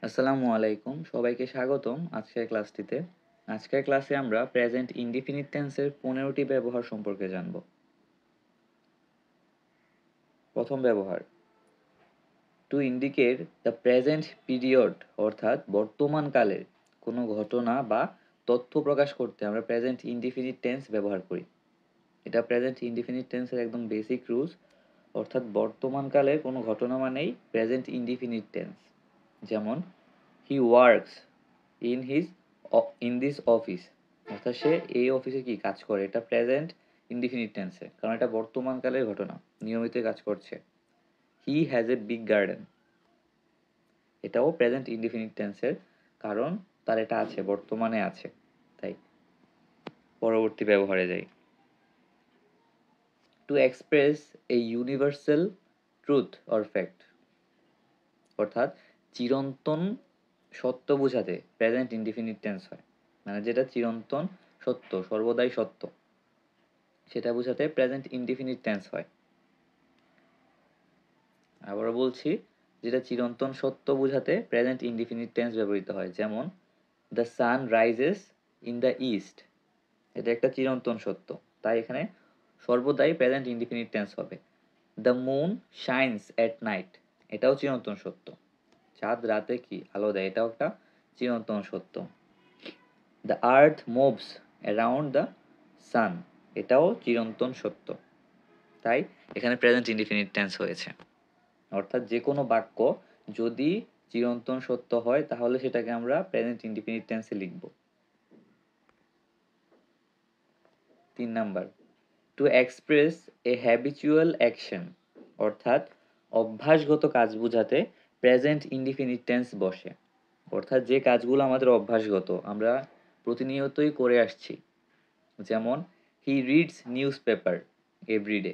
আসসালামু আলাইকুম, সবাইকে স্বাগতম আজকের ক্লাসটিতে। আজকের ক্লাসে আমরা প্রেজেন্ট ইনডিফিনিট টেন্সের 15টি ব্যবহার সম্পর্কে জানব। প্রথম ব্যবহার, to indicate the present period, অর্থাৎ বর্তমান কালের কোনো ঘটনা বা তথ্য প্রকাশ করতে আমরা প্রেজেন্ট ইনডিফিনিট টেন্স ব্যবহার করি। এটা প্রেজেন্ট ইনডিফিনিট টেন্সের একদম বেসিক রুলস, অর্থাৎ বর্তমান কালের কোনো ঘটনা মানেই প্রেজেন্ট ইনডিফিনিট টেন্স। যেমন he works in this office, অর্থাৎ সে এই অফিসে কি কাজ করে, এটা প্রেজেন্ট ইনডিফিনিট টেন্সে, কারণ এটা বর্তমান কালের ঘটনা, নিয়মিত কাজ করছে। He has a big garden, এটাও প্রেজেন্ট ইনডিফিনিট টেন্সের, কারণ তার এটা আছে, বর্তমানে আছে। তাই পরবর্তী ব্যবহারে যাই। To express A universal truth or fact, অর্থাৎ চিরন্তন সত্য বোঝাতে প্রেজেন্ট ইনডিফিনিট টেন্স হয়, মানে যেটা চিরন্তন সত্য, সর্বদাই সত্য, সেটা বোঝাতে প্রেজেন্ট ইনডিফিনিট টেন্স হয়। আবারও বলছি, যেটা চিরন্তন সত্য বোঝাতে প্রেজেন্ট ইনডিফিনিট টেন্স ব্যবহৃত হয়। যেমন the sun rises in the east, এটা একটা চিরন্তন সত্য, তাই এখানে সর্বদাই প্রেজেন্ট ইনডিফিনিট টেন্স হবে। The moon shines at night, এটাও চিরন্তন সত্য, চাঁদ রাতে কি আলো দেয়, এটাও একটা চিরন্তন সত্য। The earth moves around the sun, এটাও চিরন্তন সত্য, তাই এখানে প্রেজেন্ট ইনডিফিনিট টেন্স হয়েছে। অর্থাৎ যে কোনো বাক্য যদি চিরন্তন সত্য হয় তাহলে সেটাকে আমরা প্রেজেন্ট ইনডিফিনিট টেন্সে লিখব। 3 number, to express A habitual action, অর্থাৎ অভ্যাসগত কাজ বোঝাতে প্রেজেন্ট ইনডিফিনিট টেন্স বসে। অর্থাৎ যে কাজগুলো আমাদের অভ্যাসগত, আমরা প্রতিনিয়তই করে আসছি। যেমন he reads newspaper every day,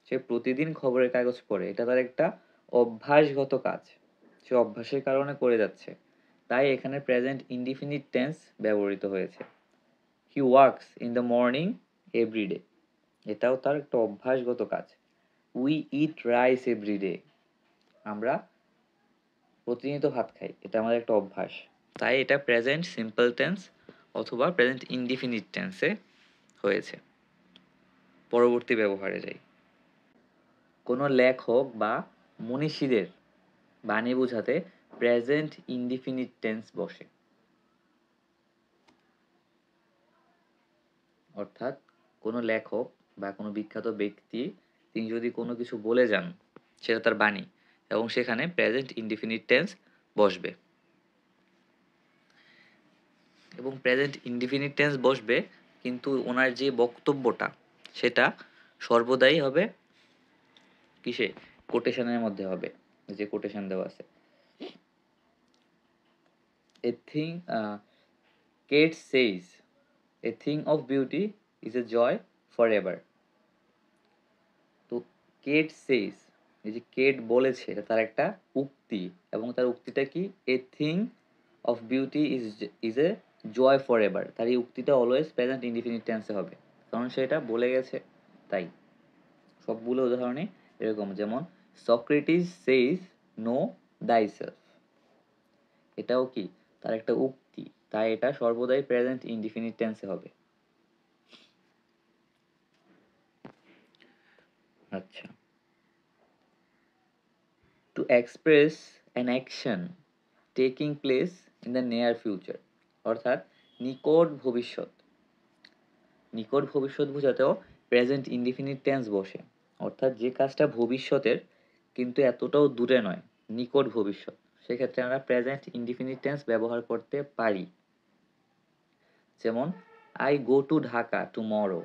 সে প্রতিদিন খবরের কাগজ পড়ে, এটা তার একটা অভ্যাসগত কাজ, সে অভ্যাসের কারণে করে যাচ্ছে, তাই এখানে প্রেজেন্ট ইনডিফিনিট টেন্স ব্যবহৃত হয়েছে। He works in the morning everyday, এটাও তার একটা অভ্যাসগত কাজ। উই ইট রাইস এভরিডে, আমরা প্রতিনিয়ত ভাত খাই, এটা আমাদের একটা অভ্যাস, তাই এটা প্রেজেন্ট সিম্পল টেন্স অথবা প্রেজেন্ট ইনডিফিনিট টেন্সে হয়েছে। পরবর্তী ব্যবহারে যাই। কোনো লেখক বা মনীষীদের বাণী বোঝাতে প্রেজেন্ট ইনডিফিনিট টেন্স বসে। অর্থাৎ কোনো লেখক বা কোনো বিখ্যাত ব্যক্তি, তিনি যদি কোনো কিছু বলে যান, সেটা তার বাণী, এবং সেখানে প্রেজেন্ট ইনডিফিনিট টেন্স বসবে। এবং প্রেজেন্ট ইনডিফিনিট টেন্স বসবে, কিন্তু ওনার যে বক্তব্যটা সেটা সর্বদাই হবে কিসে, কোটেশনের মধ্যে হবে, যে কোটেশন দেওয়া আছে। A thing Keats says, a thing of beauty is a joy for ever. তো কেট সেইজ, এই যে কেট বলেছে, এটা তার একটা উক্তি, এবং তার উক্তিটা কি, a thing of beauty is a joy for ever, তার এই উক্তিটা অলওয়েজ প্রেজেন্ট ইনডিফিনিট টেন্সে হবে, কারণ সে এটা বলে গেছে। তাই সবগুলো উদাহরণে এরকম, যেমন সক্রেটিস সেইজ নো দাইসেলফ, এটাও কি তার একটা উক্তি, তাই এটা সর্বদাই প্রেজেন্ট ইনডিফিনিট টেন্সে হবে। আচ্ছা, to express an action taking place in the near future, অর্থাৎ নিকট ভবিষ্যৎ, নিকট ভবিষ্যৎ বোঝাতেও প্রেজেন্ট ইনডিফিনিট টেন্স বসে। অর্থাৎ যে কাজটা ভবিষ্যতের কিন্তু এতটাও দূরে নয়, নিকট ভবিষ্যৎ, সেক্ষেত্রে আমরা প্রেজেন্ট ইনডিফিনিট টেন্স ব্যবহার করতে পারি। যেমন I go to Dhaka tomorrow,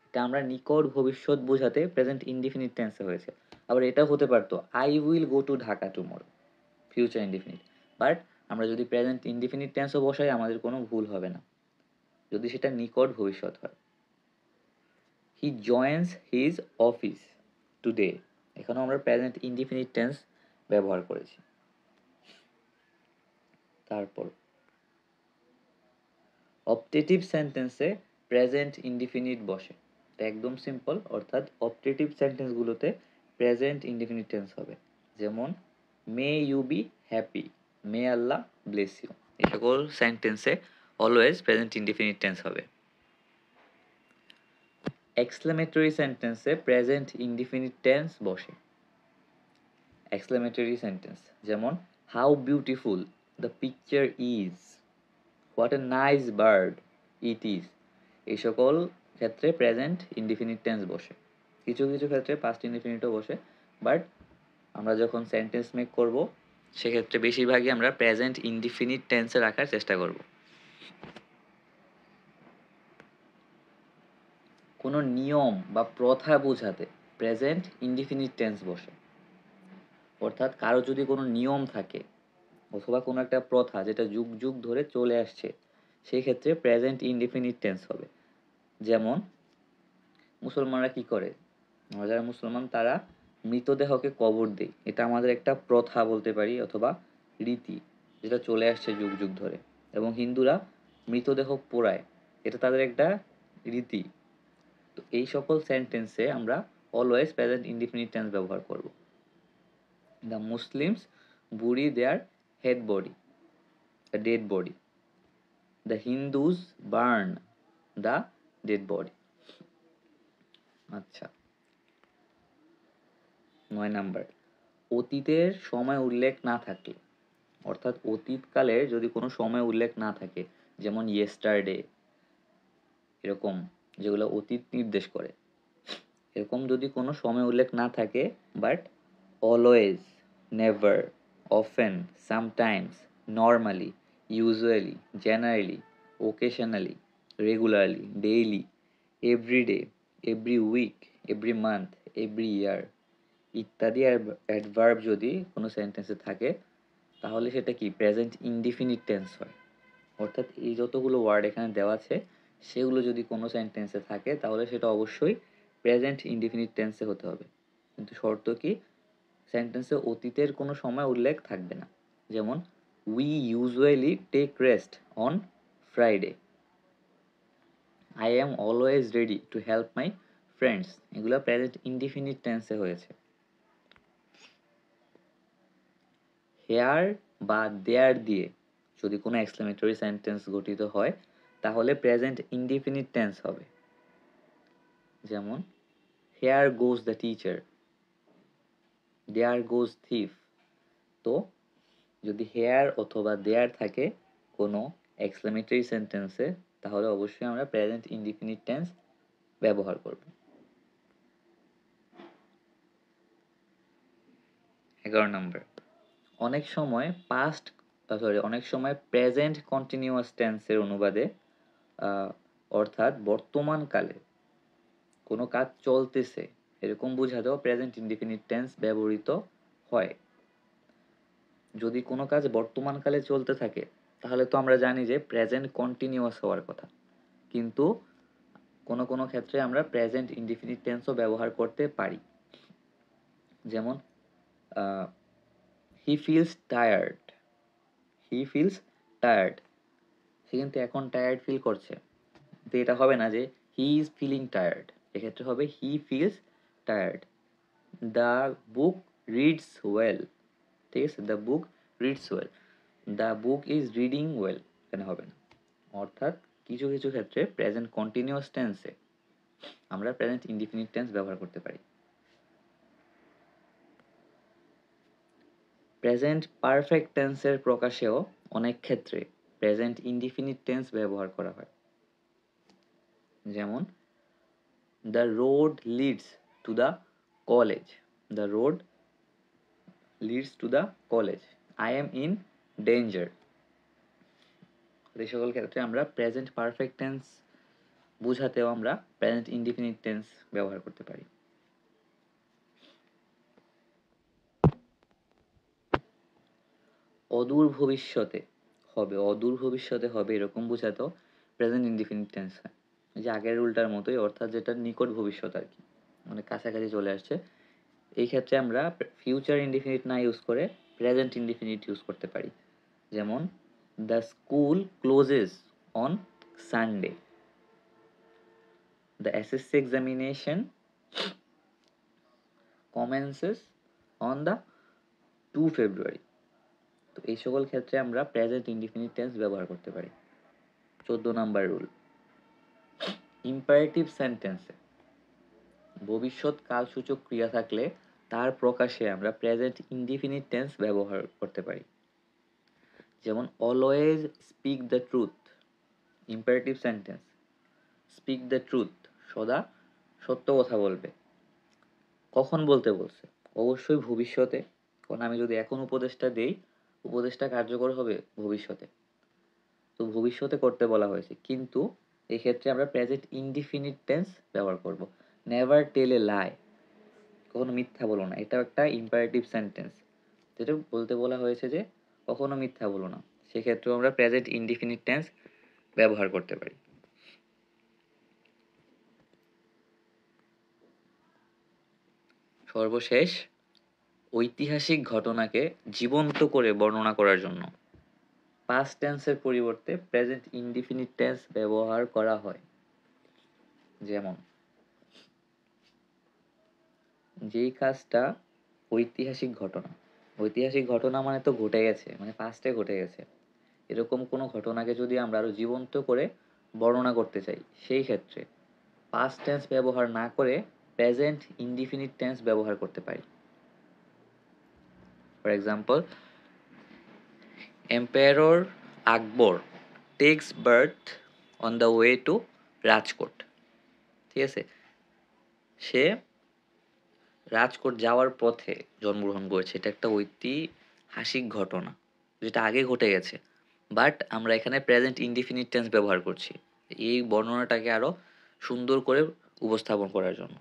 এটা আমরা নিকট ভবিষ্যৎ বোঝাতে প্রেজেন্ট ইনডিফিনিট টেন্সে হয়েছে। আবার এটাও হতে পারতো I will go to Dhaka tomorrow, future indefinite, but আমরা যদি প্রেজেন্ট ইনডিফিনিট টেন্সও বসাই আমাদের কোনো ভুল হবে না যদি সেটা নিকট ভবিষ্যৎ হয়। হি জয়েন্স হিজ অফিস টুডে, এখানেও আমরা প্রেজেন্ট ইনডিফিনিট টেন্স ব্যবহার করেছি। তারপর অপটেটিভ সেন্টেন্সে প্রেজেন্ট ইনডিফিনিট বসে, এটা একদম সিম্পল, অর্থাৎ অপটেটিভ সেন্টেন্সগুলোতে প্রেজেন্ট ইনডিফিনিট টেন্স হবে। যেমন may you be happy may Allah bless you, এই সকল সেন্টেন্সে অলওয়েজ প্রেজেন্ট ইনডিফিনিট টেন্স হবে। এক্সক্লেমেটরি সেন্টেন্সে প্রেজেন্ট ইনডিফিনিট টেন্স বসে। এক্সক্লেমেটরি সেন্টেন্স যেমন how beautiful the picture is, what a nice bird it is, এই সকল ক্ষেত্রে প্রেজেন্ট ইনডিফিনিট টেন্স বসে। কিছু কিছু ক্ষেত্রে পাস্ট ইনডিফিনিটও বসে, বাট আমরা যখন সেন্টেন্স মেক করব সেক্ষেত্রে বেশিরভাগই আমরা প্রেজেন্ট ইনডিফিনিট টেন্সে রাখার চেষ্টা করব। কোনো নিয়ম বা প্রথা বোঝাতে প্রেজেন্ট ইনডিফিনিট টেন্স বসে। অর্থাৎ কারো যদি কোনো নিয়ম থাকে অথবা কোনো একটা প্রথা যেটা যুগ যুগ ধরে চলে আসছে, সেই ক্ষেত্রে প্রেজেন্ট ইনডিফিনিট টেন্স হবে। যেমন মুসলমানরা কি করে, আমরা যারা মুসলমান তারা মৃতদেহকে কবর দেয়, এটা আমাদের একটা প্রথা বলতে পারি অথবা রীতি, যেটা চলে আসছে যুগ যুগ ধরে। এবং হিন্দুরা মৃতদেহ পোড়ায়, এটা তাদের একটা রীতি। তো এই সকল সেন্টেন্সে আমরা অলওয়েজ প্রেজেন্ট ইনডিফিনিট টেন্স ব্যবহার করব। The Muslims bury their dead body, the dead body, the Hindus burn the dead body. আচ্ছা, 9 নাম্বার, অতীতের সময় উল্লেখ না থাকলে, অর্থাৎ অতীতকালের যদি কোনো সময় উল্লেখ না থাকে, যেমন ইয়েস্টারডে, এরকম যেগুলো অতীত নির্দেশ করে, এরকম যদি কোনো সময় উল্লেখ না থাকে, but always, never, often, sometimes, normally, usually, generally, occasionally, regularly, daily, everyday, every week, every month, every year ইত্যাদি অ্যাডভার্ব যদি কোনো সেন্টেন্সে থাকে, তাহলে সেটা কি প্রেজেন্ট ইনডিফিনিট টেন্স হয়। অর্থাৎ এই যতগুলো ওয়ার্ড এখানে দেওয়া আছে সেগুলো যদি কোনো সেন্টেন্সে থাকে তাহলে সেটা অবশ্যই প্রেজেন্ট ইনডিফিনিট টেন্সে হতে হবে। কিন্তু শর্ত কি, সেন্টেন্সে অতীতের কোনো সময় উল্লেখ থাকবে না। যেমন we usually take rest on Friday, I am always ready to help my friends, এগুলো প্রেজেন্ট ইনডিফিনিট টেন্সে হয়েছে। হেয়ার বা দেয়ার দিয়ে যদি কোনো এক্সক্লেমেটরি সেন্টেন্স গঠিত হয় তাহলে প্রেজেন্ট ইনডিফিনিট টেন্স হবে। যেমন here goes the teacher, there goes thief. তো যদি হেয়ার অথবা দেয়ার থাকে কোনো এক্সক্লেমেটরি সেন্টেন্সে তাহলে অবশ্যই আমরা প্রেজেন্ট ইনডিফিনিট টেন্স ব্যবহার করব। 11 নম্বর, অনেক সময় প্রেজেন্ট কন্টিনিউয়াস টেন্সের অনুবাদে অর্থাৎ বর্তমানকালে কোনো কাজ চলতেছে এরকম বোঝাতেও প্রেজেন্ট ইনডিফিনিট টেন্স ব্যবহৃত হয়। যদি কোনো কাজ বর্তমানকালে চলতে থাকে তাহলে তো আমরা জানি যে প্রেজেন্ট কন্টিনিউয়াস হওয়ার কথা, কিন্তু কোনো কোনো ক্ষেত্রে আমরা প্রেজেন্ট ইনডিফিনিট টেন্সও ব্যবহার করতে পারি। যেমন he feels tired, he feels tired, সে কিন্তু এখন টায়ার্ড ফিল করছে, তো এটা হবে না যে হি ইজ ফিলিং টায়ার্ড, এক্ষেত্রে হবে হি feels tired. The book reads well, ঠিক আছে, the book reads well, the book is reading well, এখানে হবে না। অর্থাৎ কিছু কিছু ক্ষেত্রে প্রেজেন্ট কন্টিনিউয়াস টেন্সে আমরা প্রেজেন্ট ইনডিফিনিট টেন্স ব্যবহার করতে পারি। প্রেজেন্ট পারফেক্ট টেন্সের প্রকাশেও অনেক ক্ষেত্রে প্রেজেন্ট ইনডিফিনিট টেন্স ব্যবহার করা হয়। যেমন the road leads to the college, the road leads to the college, I am in danger. এই সকল ক্ষেত্রে আমরা প্রেজেন্ট পারফেক্ট টেন্স বোঝাতেও আমরা প্রেজেন্ট ইনডিফিনিট টেন্স ব্যবহার করতে পারি। অদূর ভবিষ্যতে হবে এরকম বোঝাতেও প্রেজেন্ট ইনডিফিনিট টেন্স হয়। এই যে আগের রুলটার মতোই, অর্থাৎ যেটা নিকট ভবিষ্যৎ আর কি, মানে কাছাকাছি চলে আসছে, এই ক্ষেত্রে আমরা ফিউচার ইনডিফিনিট না ইউজ করে প্রেজেন্ট ইনডিফিনিট ইউজ করতে পারি। যেমন the school closes on Sunday, the SSC examination commences on the 2 February. তো এই সকল ক্ষেত্রে আমরা প্রেজেন্ট ইনডিফিনিট টেন্স ব্যবহার করতে পারি। 14 নাম্বার রুল, ইম্পারেটিভ সেন্টেন্সে ভবিষ্যৎ কালসূচক ক্রিয়া থাকলে তার প্রকাশে আমরা প্রেজেন্ট ইনডিফিনিট টেন্স ব্যবহার করতে পারি। যেমন always speak the truth, imperative sentence, speak the truth, সদা সত্য কথা বলবে। কখন বলতে বলছে? অবশ্যই ভবিষ্যতে, কারণ আমি যদি এখন উপদেশটা দেই, উপদেশটা কার্যকর হবে ভবিষ্যতে, তো ভবিষ্যতে করতে বলা হয়েছে, কিন্তু এক্ষেত্রে আমরা প্রেজেন্ট ইনডিফিনিট টেন্স ব্যবহার করব। নেভার টেল এ লাই, কখনো মিথ্যা বলো না, এটাও একটা ইম্পারেটিভ সেন্টেন্স, যেটা বলতে বলা হয়েছে যে কখনো মিথ্যা বলো না, সেক্ষেত্রেও আমরা প্রেজেন্ট ইনডিফিনিট টেন্স ব্যবহার করতে পারি। সর্বশেষ, ঐতিহাসিক ঘটনাকে জীবন্ত করে বর্ণনা করার জন্য পাস্ট টেন্সের পরিবর্তে প্রেজেন্ট ইনডিফিনিট টেন্স ব্যবহার করা হয়। যেমন যেই কাজটা ঐতিহাসিক ঘটনা, ঐতিহাসিক ঘটনা মানে তো ঘটে গেছে, মানে পাস্টে ঘটে গেছে, এরকম কোনো ঘটনাকে যদি আমরা আরো জীবন্ত করে বর্ণনা করতে চাই, সেই ক্ষেত্রে পাস্ট টেন্স ব্যবহার না করে প্রেজেন্ট ইনডিফিনিট টেন্স ব্যবহার করতে পারি। For example, emperor Akbar takes birth on the way to Rajkot. ঠিক আছে, সে রাজকোট যাওয়ার পথে জন্মগ্রহণ করেছে, এটা একটা ঐতিহাসিক ঘটনা যেটা আগে ঘটে গেছে, বাট আমরা এখানে প্রেজেন্ট ইনডিফিনিট টেন্স ব্যবহার করছি এই বর্ণনাটাকে আরো সুন্দর করে উপস্থাপন করার জন্য।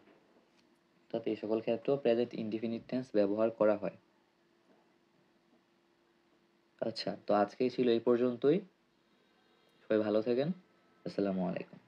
অর্থাৎ এই সকল ক্ষেত্রেও প্রেজেন্ট ইনডিফিনিট টেন্স ব্যবহার করা হয়। আচ্ছা, তো আজকেই ছিল এই পর্যন্তই। সবাই ভালো থাকেন। আসসালামু আলাইকুম।